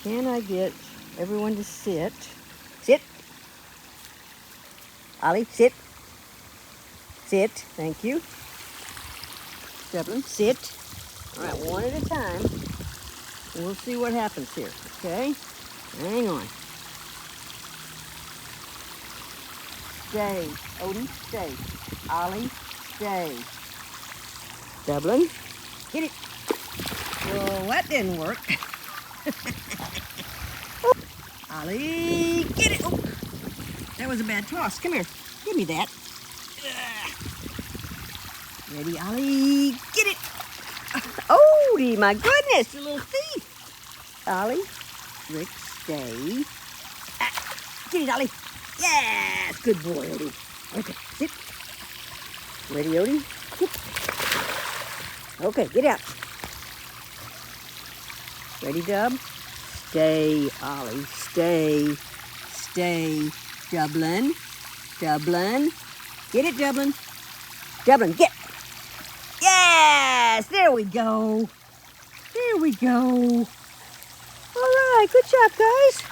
Can I get everyone to sit? Sit. Ollie, sit. Sit. Thank you. Dublin, sit. All right, one at a time. We'll see what happens here, okay? Hang on. Stay. Odie, stay. Ollie, stay. Dublin, get it. Well, that didn't work. Ollie, get it. Oh, that was a bad toss. Come here. Give me that. Ready, Ollie? Get it. Odie, my goodness, you little thief. Ollie, Rick, stay. Get it, Ollie. Yes, good boy, Odie. Okay, sit. Ready, Odie? Sit. Okay, get out. Ready, Dub? Stay, Ollie, stay. Stay. Dublin. Dublin. Get it, Dublin. Dublin, get. Yes, there we go. There we go. All right, good job, guys.